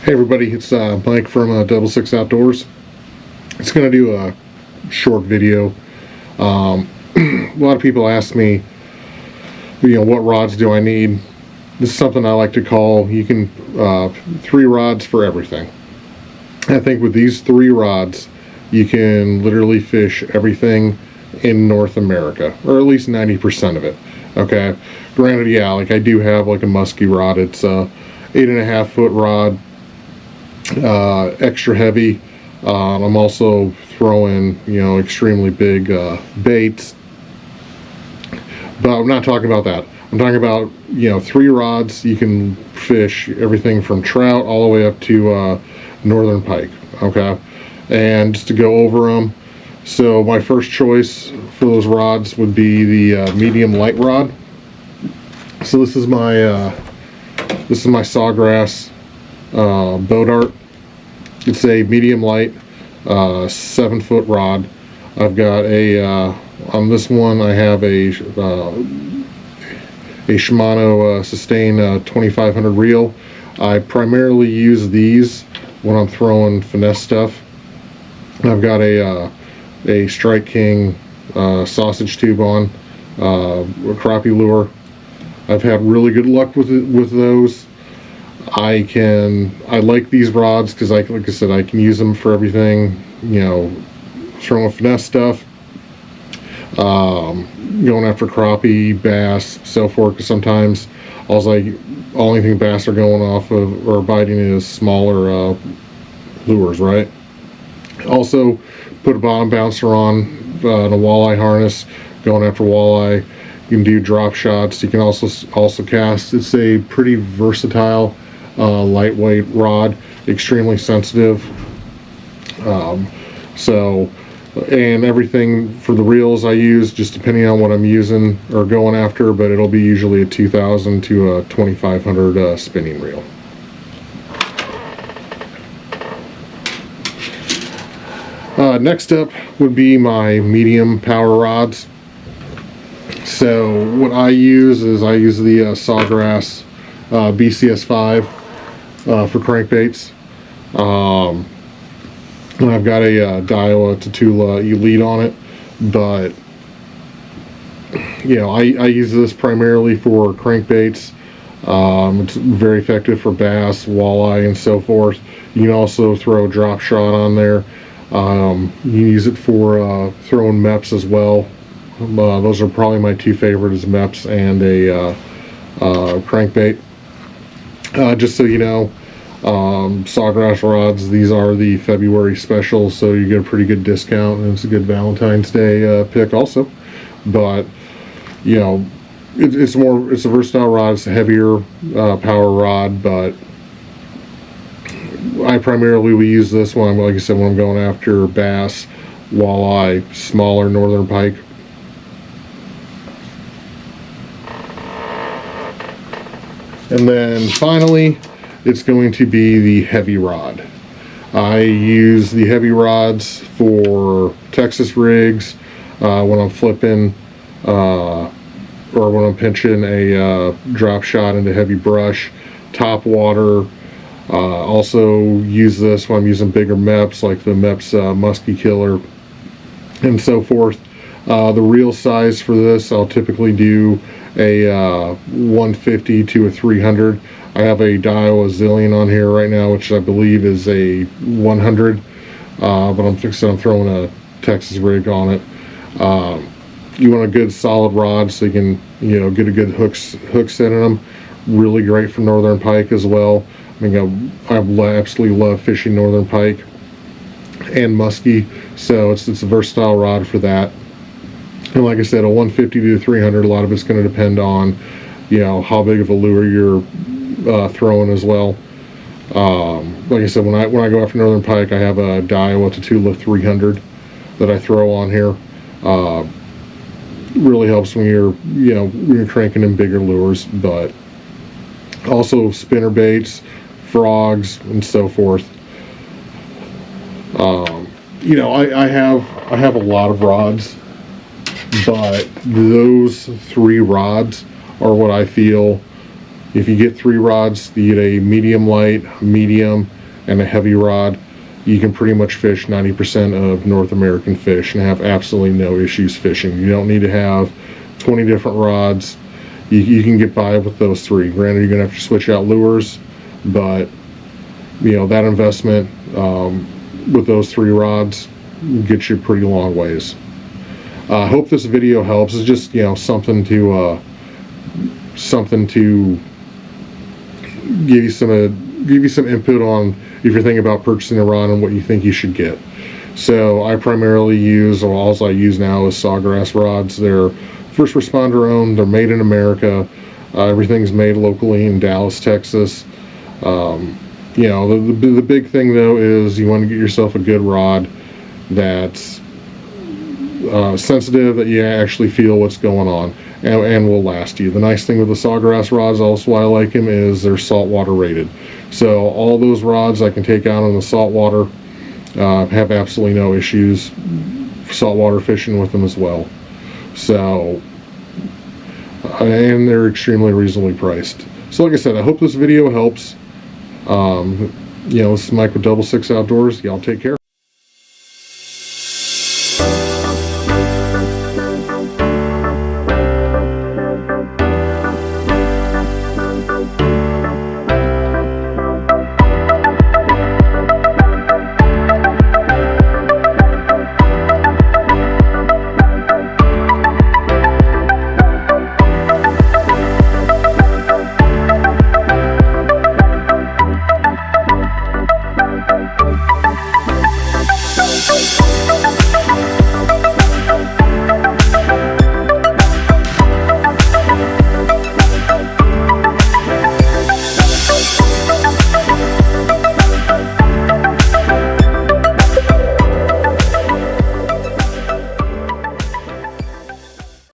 Hey everybody, it's Mike from Double Six Outdoors. It's going to do a short video. A lot of people ask me, what rods do I need? This is something I like to call, 3 rods for everything. I think with these 3 rods, you can literally fish everything in North America, or at least 90% of it. Okay, granted, yeah, like I do have like a musky rod. It's a 8.5 foot rod. Extra heavy. I'm also throwing extremely big baits, but I'm not talking about that. I'm talking about 3 rods. You can fish everything from trout all the way up to northern pike. Okay, and just to go over them, so my first choice for those rods would be the medium light rod. So this is my Sawgrass bow dart. It's a medium light 7 foot rod. I've got on this one I have a Shimano Sustain 2500 reel. I primarily use these when I'm throwing finesse stuff. I've got a Strike King sausage tube on, a crappie lure. I've had really good luck with those. I like these rods because like I said, I can use them for everything, throwing finesse stuff, going after crappie, bass, so forth, because sometimes only thing bass are going off of or biting is smaller lures, right? Also put a bottom bouncer on and a walleye harness, going after walleye. You can do drop shots. You can also cast. It's a pretty versatile lightweight rod, extremely sensitive. And everything for the reels I use, just depending on what I'm using or going after, but it'll be usually a 2000 to a 2500 spinning reel. Next up would be my medium power rods. So what I use is the Sawgrass BCS5 for crankbaits. And I've got a Daiwa Tatula Elite on it, but I use this primarily for crankbaits. It's very effective for bass, walleye, and so forth. You can also throw a drop shot on there. You can use it for throwing MEPs as well. Those are probably my 2 favorites, MEPs and a crankbait. Just so you know, Sawgrass rods, these are the February special, so you get a pretty good discount, and it's a good Valentine's Day pick also. But it's a versatile rod. It's a heavier power rod, but I primarily will use this one, like I said, when I'm going after bass, walleye, smaller northern pike. And then finally, it's going to be the heavy rod. I use the heavy rods for Texas rigs, when I'm flipping, or when I'm pinching a drop shot into heavy brush, top water. Also use this when I'm using bigger MEPs, like the MEPs Muskie Killer and so forth. The reel size for this, I'll typically do a 150 to a 300. I have a Daiwa Zillion on here right now, which I believe is a 100, but I'm throwing a Texas rig on it. You want a good solid rod so you can get a good hook set in them. Really great for northern pike as well. I absolutely love fishing northern pike and muskie, so it's a versatile rod for that. And like I said, a 150 to 300, a lot of it's going to depend on how big of a lure you're throwing as well. Like I said, when I go after northern pike, I have a Daiwa Tatula 300 that I throw on here. Really helps when you're cranking in bigger lures, but also spinner baits, frogs, and so forth. I have a lot of rods, but those 3 rods are what I feel. If you get 3 rods, you get a medium light, medium, and a heavy rod, you can pretty much fish 90% of North American fish and have absolutely no issues fishing. You don't need to have 20 different rods. You can get by with those three. Granted, you're going to have to switch out lures, but you know, that investment with those three rods gets you a pretty long ways. I hope this video helps. It's just, you know, something to give you some input on if you're thinking about purchasing a rod and what you think you should get. So I primarily use, or all I use now, is Sawgrass rods. They're first responder owned. They're made in America. Everything's made locally in Dallas, Texas. You know, the big thing though is you want to get yourself a good rod that's sensitive, that you actually feel what's going on, and will last you. The nice thing with the Sawgrass rods, also why I like them, is they're saltwater rated. So all those rods I can take out on the saltwater, have absolutely no issues saltwater fishing with them as well. So, and they're extremely reasonably priced. So like I said, I hope this video helps. You know, this is Mike with Double Six Outdoors. Y'all take care.